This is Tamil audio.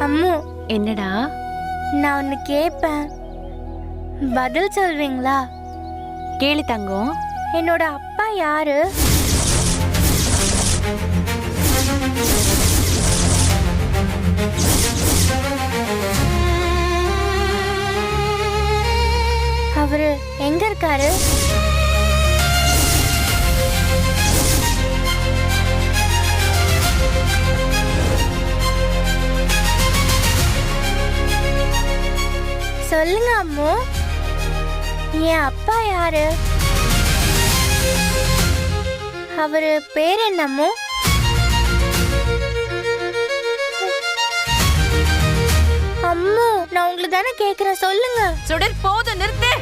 அம்மு, என்னடா? நான் ஒன்னு கேட்பேன், பதில் சொல்வீங்களா? கேளு தங்கம். என்னோட அப்பா யாரு? அவரு எங்க இருக்காரு? சொல்லுங்க அம்மு, என் அப்பா யாரு? அவரு பேர் என்னம்மு? அம்மு, நான் உங்களுக்கு தானே கேக்குறேன், சொல்லுங்க. சுடர் போதும், நிறுத்து.